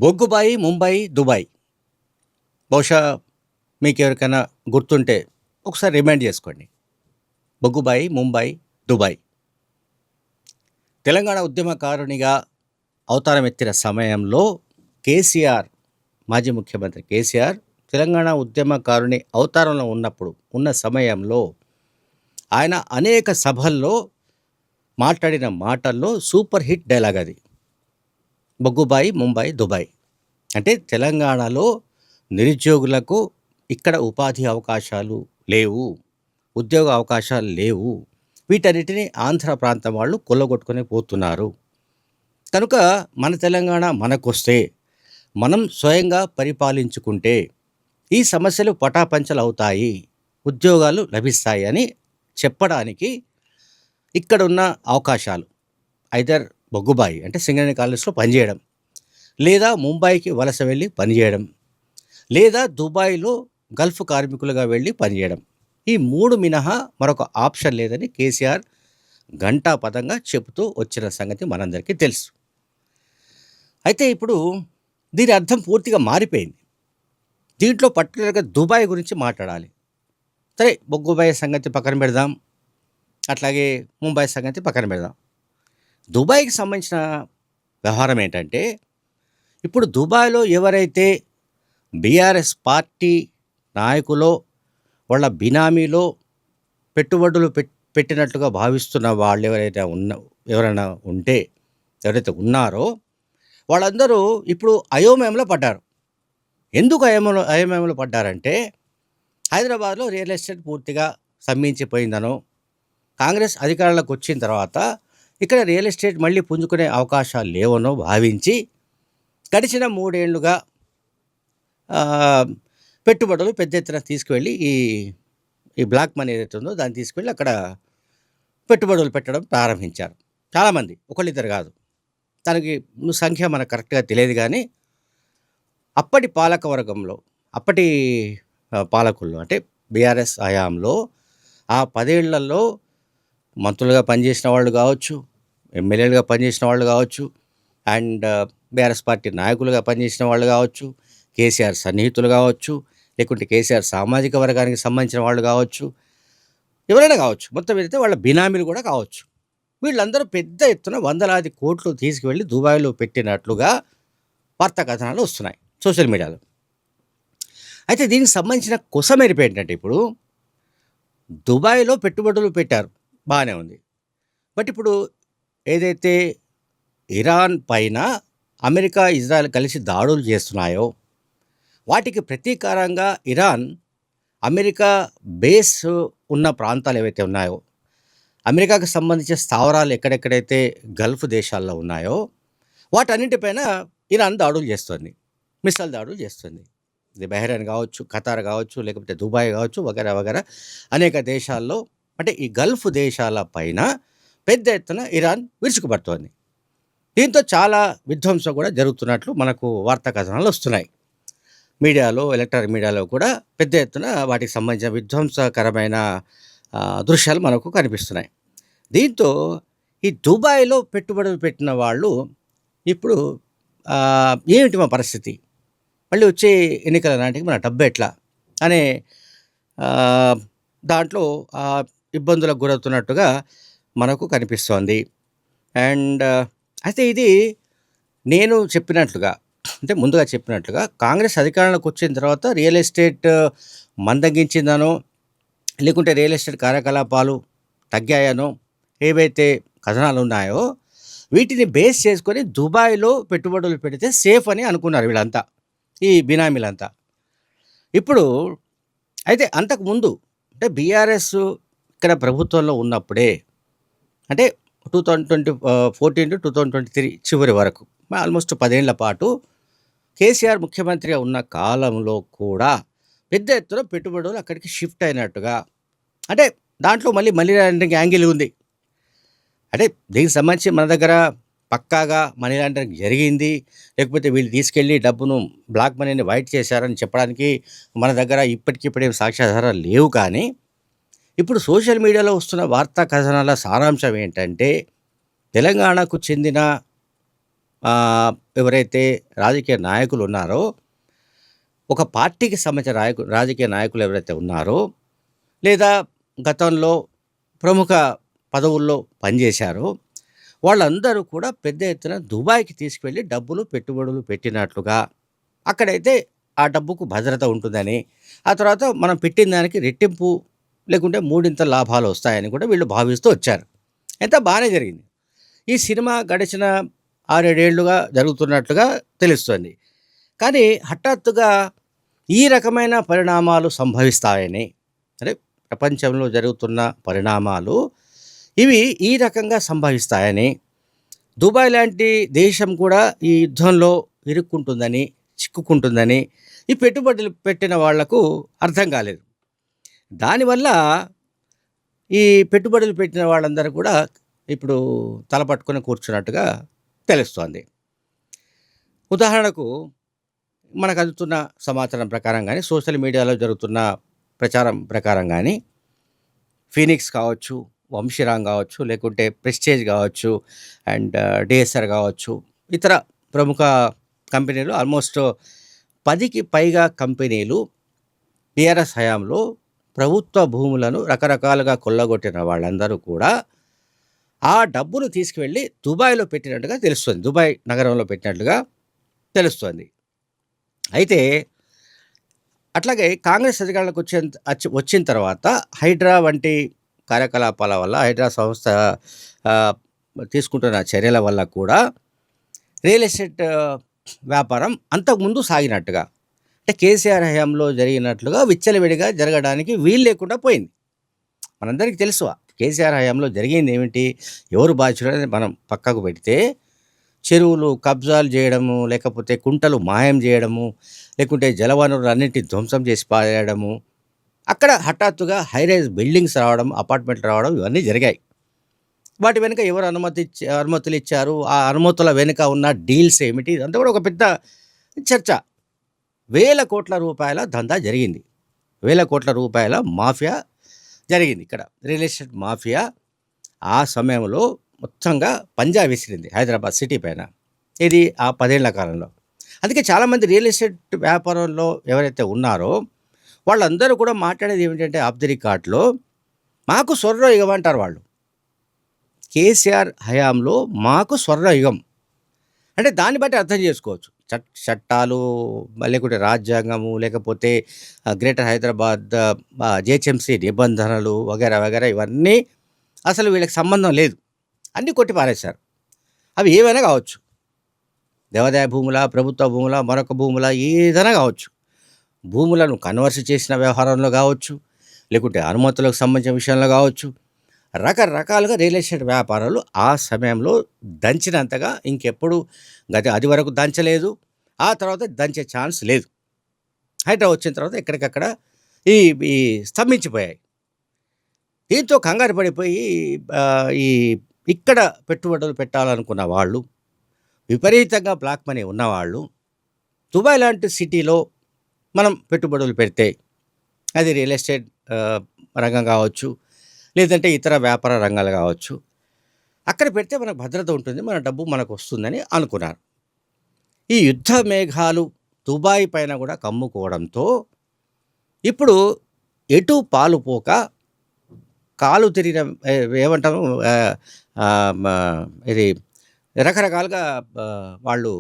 బొగ్గుబాయి, Mumbai, Dubai. బహుశా మీకెవరికైనా గుర్తుంటే ఒకసారి రిమైండ్ చేసుకోండి. బొగ్గుబాయి, ముంబై, దుబాయ్. తెలంగాణ ఉద్యమకారునిగా అవతారం ఎత్తిన సమయంలో కేసీఆర్, మాజీ ముఖ్యమంత్రి కేసీఆర్ తెలంగాణ ఉద్యమకారుని అవతారంలో ఉన్న సమయంలో ఆయన అనేక సభల్లో మాట్లాడిన మాటల్లో సూపర్ హిట్ డైలాగ్ అది. బొగ్గుబాయి, ముంబై, దుబాయ్. అంటే తెలంగాణలో నిరుద్యోగులకు ఇక్కడ ఉపాధి అవకాశాలు లేవు, ఉద్యోగ అవకాశాలు లేవు, వీటన్నిటిని ఆంధ్ర ప్రాంతం వాళ్ళు కొల్లగొట్టుకొని పోతున్నారు. కనుక మన తెలంగాణ మనకొస్తే, మనం స్వయంగా పరిపాలించుకుంటే ఈ సమస్యలు పటాపంచలు అవుతాయి, ఉద్యోగాలు లభిస్తాయి అని చెప్పడానికి ఇక్కడున్న అవకాశాలు ఐదర్ బొగ్గుబాయి అంటే సింగరేణి కాలేజ్లో పనిచేయడం, లేదా ముంబైకి వలస వెళ్ళి పనిచేయడం, లేదా దుబాయ్లో గల్ఫ్ కార్మికులుగా వెళ్ళి పనిచేయడం. ఈ 3 మినహా మరొక ఆప్షన్ లేదని కేసీఆర్ ఘంటాపథంగా చెబుతూ వచ్చిన సంగతి మనందరికీ తెలుసు. అయితే ఇప్పుడు దీని అర్థం పూర్తిగా మారిపోయింది. దీంట్లో పర్టికులర్గా దుబాయ్ గురించి మాట్లాడాలి. సరే, బొగ్గుబాయి సంగతి పక్కన పెడదాం, అట్లాగే ముంబై సంగతి పక్కన పెడదాం. దుబాయ్కి సంబంధించిన వ్యవహారం ఏంటంటే, ఇప్పుడు దుబాయ్లో ఎవరైతే బీఆర్ఎస్ పార్టీ నాయకులో వాళ్ళ బినామీలో పెట్టుబడులు పెట్టినట్లుగా భావిస్తున్న వాళ్ళు ఎవరైనా ఎవరైతే ఉన్నారో వాళ్ళందరూ ఇప్పుడు అయోమయంలో పడ్డారు. ఎందుకు అయోమయంలో పడ్డారంటే, హైదరాబాద్లో రియల్ ఎస్టేట్ పూర్తిగా స్తంభించిపోయిందనో, కాంగ్రెస్ అధికారంలోకి వచ్చిన తర్వాత ఇక్కడ రియల్ ఎస్టేట్ మళ్ళీ పుంజుకునే అవకాశాలు లేవనో భావించి గడిచిన 3 ఏళ్లుగా పెట్టుబడులు పెద్ద ఎత్తున తీసుకువెళ్ళి ఈ బ్లాక్ మనీ ఏదైతే ఉందో దాన్ని తీసుకువెళ్ళి అక్కడ పెట్టుబడులు పెట్టడం ప్రారంభించారు. చాలామంది, ఒకళ్ళిద్దరు కాదు. దానికి సంఖ్య మనకు కరెక్ట్గా తెలియదు, కానీ అప్పటి పాలకవర్గంలో, అప్పటి పాలకుల్లో అంటే బీఆర్ఎస్ హయాంలో ఆ 10 ఏళ్లలో మంత్రులుగా పనిచేసిన వాళ్ళు కావచ్చు, ఎమ్మెల్యేలుగా పనిచేసిన వాళ్ళు కావచ్చు, అండ్ బీఆర్ఎస్ పార్టీ నాయకులుగా పనిచేసిన వాళ్ళు కావచ్చు, కేసీఆర్ సన్నిహితులు కావచ్చు, లేకుంటే కేసీఆర్ సామాజిక వర్గానికి సంబంధించిన వాళ్ళు కావచ్చు, ఎవరైనా కావచ్చు, మొత్తం ఏదైతే వాళ్ళ బినామీలు కూడా కావచ్చు. వీళ్ళందరూ పెద్ద ఎత్తున వందలాది కోట్లు తీసుకువెళ్ళి దుబాయ్లో పెట్టినట్లుగా వార్తా కథనాలు వస్తున్నాయి సోషల్ మీడియాలో. అయితే దీనికి సంబంధించిన కొసమెరుపు ఏంటంటే, ఇప్పుడు దుబాయ్లో పెట్టుబడులు పెట్టారు, బాగానే ఉంది. బట్ ఇప్పుడు ఏదైతే ఇరాన్ పైన అమెరికా, ఇజ్రాయెల్ కలిసి దాడులు చేస్తున్నాయో వాటికి ప్రతీకారంగా ఇరాన్ అమెరికా బేస్ ఉన్న ప్రాంతాలు ఏవైతే ఉన్నాయో, అమెరికాకు సంబంధించిన స్థావరాలు ఎక్కడెక్కడైతే గల్ఫ్ దేశాల్లో ఉన్నాయో వాటన్నింటిపైన ఇరాన్ దాడులు చేస్తుంది, మిసైల్ దాడులు చేస్తుంది. ఇది బహ్రెయిన్ కావచ్చు, ఖతార్ కావచ్చు, లేకపోతే దుబాయ్ కావచ్చు, వగైరా వగైరా అనేక దేశాల్లో, అంటే ఈ గల్ఫ్ దేశాల పైన పెద్ద ఎత్తున ఇరాన్ విరుచుకుపడుతోంది. దీంతో చాలా విధ్వంసం కూడా జరుగుతున్నట్లు మనకు వార్తా కథనాలు వస్తున్నాయి. మీడియాలో, ఎలక్ట్రానిక్ మీడియాలో కూడా పెద్ద ఎత్తున వాటికి సంబంధించిన విధ్వంసకరమైన దృశ్యాలు మనకు కనిపిస్తున్నాయి. దీంతో ఈ దుబాయ్లో పెట్టుబడులు పెట్టిన వాళ్ళు ఇప్పుడు ఏమిటి మా పరిస్థితి, మళ్ళీ వచ్చే ఎన్నికల నాటికి మన డబ్బు ఎట్లా అనే దాంట్లో ఇబ్బందులకు గురవుతున్నట్టుగా మనకు కనిపిస్తోంది. అండ్ అయితే ఇది నేను చెప్పినట్లుగా, అంటే ముందుగా చెప్పినట్లుగా, కాంగ్రెస్ అధికారంలోకి వచ్చిన తర్వాత రియల్ ఎస్టేట్ మందగించిందనో, లేకుంటే రియల్ ఎస్టేట్ కార్యకలాపాలు తగ్గాయనో ఏవైతే కథనాలు ఉన్నాయో వీటిని బేస్ చేసుకొని దుబాయ్లో పెట్టుబడులు పెడితే సేఫ్ అని అనుకున్నారు వీళ్ళంతా, ఈ బినామీలంతా. ఇప్పుడు అయితే అంతకుముందు, అంటే బీఆర్ఎస్ ఇక్కడ ప్రభుత్వంలో ఉన్నప్పుడే, అంటే 2014 to 2023 చివరి వరకు, ఆల్మోస్ట్ 10 ఏళ్ల పాటు కేసీఆర్ ముఖ్యమంత్రిగా ఉన్న కాలంలో కూడా పెద్ద ఎత్తున పెట్టుబడులు అక్కడికి షిఫ్ట్ అయినట్టుగా, అంటే దాంట్లో మళ్ళీ లాండరింగ్ యాంగిల్ ఉంది. అంటే దీనికి సంబంధించి మన దగ్గర పక్కాగా మనీ లాండరింగ్ జరిగింది, లేకపోతే వీళ్ళు తీసుకెళ్ళి డబ్బును, బ్లాక్ మనీని వైట్ చేశారని చెప్పడానికి మన దగ్గర ఇప్పటికిప్పుడేం సాక్ష్యాధారాలు లేవు. కానీ ఇప్పుడు సోషల్ మీడియాలో వస్తున్న వార్తా కథనాల సారాంశం ఏంటంటే, తెలంగాణకు చెందిన ఎవరైతే రాజకీయ నాయకులు ఉన్నారో, ఒక పార్టీకి సంబంధించిన రాజకీయ నాయకులు ఎవరైతే ఉన్నారో, లేదా గతంలో ప్రముఖ పదవుల్లో పనిచేశారో, వాళ్ళందరూ కూడా పెద్ద ఎత్తున దుబాయ్‌కి తీసుకువెళ్ళి డబ్బులు, పెట్టుబడులు పెట్టినట్లుగా, అక్కడైతే ఆ డబ్బుకు భద్రత ఉంటుందని, ఆ తర్వాత మనం పెట్టిన దానికి రెట్టింపు లేకుంటే మూడింతల లాభాలొస్తాయని కూడా వీళ్ళు భావిస్తూ వచ్చారు. అంతా బానే జరిగింది. ఈ సినిమా గడిచిన 6, 7 ఏళ్లుగా జరుగుతున్నట్లుగా తెలుస్తోంది. కానీ హఠాత్తుగా ఈ రకమైన పరిణామాలు సంభవిస్తాయని, అంటే ప్రపంచంలో జరుగుతున్న పరిణామాలు ఇవి ఈ రకంగా సంభవిస్తాయని, దుబాయ్ లాంటి దేశం కూడా ఈ యుద్ధంలో ఇరుక్కుంటుందని, చిక్కుకుంటుందని ఈ పెట్టుబడులు పెట్టిన వాళ్లకు అర్థం కాలేదు. దానివల్ల ఈ పెట్టుబడులు పెట్టిన వాళ్ళందరూ కూడా ఇప్పుడు తలపట్టుకొని కూర్చున్నట్టుగా తెలుస్తోంది. ఉదాహరణకు మనకు అందుతున్న సమాచారం ప్రకారం గానీ, సోషల్ మీడియాలో జరుగుతున్న ప్రచారం ప్రకారం గానీ, ఫీనిక్స్ కావచ్చు, వంశీరామ్ కావచ్చు, లేకుంటే ప్రెస్టేజ్ కావచ్చు, అండ్ డిఎస్ఆర్ కావచ్చు, ఇతర ప్రముఖ కంపెనీలు ఆల్మోస్ట్ 10కి పైగా కంపెనీలు టీఆర్ఎస్ హయాంలో ప్రభుత్వ భూములను రకరకాలుగా కొల్లగొట్టిన వాళ్ళందరూ కూడా ఆ డబ్బును తీసుకువెళ్ళి దుబాయ్‌లో పెట్టినట్టుగా తెలుస్తుంది. దుబాయ్ నగరంలో పెట్టినట్లుగా తెలుస్తోంది. అయితే అట్లాగే కాంగ్రెస్ అధికారంలోకి వచ్చిన తర్వాత హైడ్రా వంటి కార్యకలాపాల వల్ల, హైడ్రా సంస్థ తీసుకుంటున్న చర్యల వల్ల కూడా రియల్ ఎస్టేట్ వ్యాపారం అంతకుముందు సాగినట్టుగా, అంటే కేసీఆర్ హయాంలో జరిగినట్లుగా విచ్చలవిడిగా జరగడానికి వీలు లేకుండా పోయింది. మనందరికీ తెలుసు కేసీఆర్ హయాంలో జరిగింది ఏమిటి, ఎవరు బాధ్యులని మనం పక్కకు పెడితే, చెరువులు కబ్జాలు చేయడము, లేకపోతే కుంటలు మాయం చేయడము, లేకుంటే జలవనరులు అన్నింటినీ ధ్వంసం చేసి పారేయడము, అక్కడ హఠాత్తుగా హైరైజ్ బిల్డింగ్స్ రావడం, అపార్ట్మెంట్లు రావడం, ఇవన్నీ జరిగాయి. వాటి వెనుక ఎవరు అనుమతులు ఇచ్చారు, ఆ అనుమతుల వెనుక ఉన్న డీల్స్ ఏమిటి, ఇదంతా కూడా ఒక పెద్ద చర్చ. వేల కోట్ల రూపాయల దందా జరిగింది. వేల కోట్ల రూపాయల మాఫియా జరిగింది. ఇక్కడ రియల్ ఎస్టేట్ మాఫియా ఆ సమయంలో మొత్తంగా పంజా విసిరింది హైదరాబాద్ సిటీ పైన. ఇది ఆ 10 ఏళ్ల కాలంలో. అందుకే చాలామంది రియల్ ఎస్టేట్ వ్యాపారంలో ఎవరైతే ఉన్నారో వాళ్ళందరూ కూడా మాట్లాడేది ఏమిటంటే, ఆఫ్ ది రికార్డ్‌లో మాకు స్వర్ణయుగం అంటారు వాళ్ళు. కేసీఆర్ హయాంలో మాకు స్వర్ణయుగం అంటే దాన్ని బట్టి అర్థం చేసుకోవచ్చు. చట్టాలు, లేకుంటే రాజ్యాంగము, లేకపోతే గ్రేటర్ హైదరాబాద్ జీహెచ్ఎంసీ నిబంధనలు వగైరా వగైరా ఇవన్నీ అసలు వీళ్ళకి సంబంధం లేదు. అన్నీ కొట్టి పారేశారు. అవి ఏవైనా కావచ్చు. దేవాదాయ భూముల, ప్రభుత్వ భూముల, మరొక భూముల, ఏదైనా కావచ్చు. భూములను కన్వర్స్ చేసిన వ్యవహారంలో కావచ్చు, లేకుంటే అనుమతులకు సంబంధించిన విషయంలో కావచ్చు, రకరకాలుగా రియల్ ఎస్టేట్ వ్యాపారాలు ఆ సమయంలో దంచినంతగా ఇంకెప్పుడు అది వరకు దంచలేదు. ఆ తర్వాత దంచే ఛాన్స్ లేదు. హైడ్రా వచ్చిన తర్వాత ఎక్కడికక్కడ ఈ ఈ స్తంభించిపోయాయి. దీంతో కంగారు పడిపోయి ఈ ఇక్కడ పెట్టుబడులు పెట్టాలనుకున్న వాళ్ళు, విపరీతంగా బ్లాక్ మనీ ఉన్నవాళ్ళు, దుబాయ్ లాంటి సిటీలో మనం పెట్టుబడులు పెడితే, అది రియల్ ఎస్టేట్ రంగం కావచ్చు, లేదంటే ఇతర వ్యాపార రంగాలు కావచ్చు, అక్కడ పెడితే మనకు భద్రత ఉంటుంది, మన డబ్బు మనకు వస్తుందని అనుకున్నారు. ఈ యుద్ధ మేఘాలు దుబాయ్ పైన కూడా కమ్ముకోవడంతో ఇప్పుడు ఎటు పాలుపోక కాలు తిరిగిన ఏమంటాము, ఇది రకరకాలుగా వాళ్ళు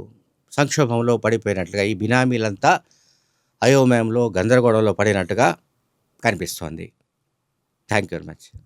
సంక్షోభంలో పడిపోయినట్లుగా, ఈ బినామీలంతా అయోమయంలో, గందరగోళంలో పడినట్టుగా కనిపిస్తోంది. Thank you very much.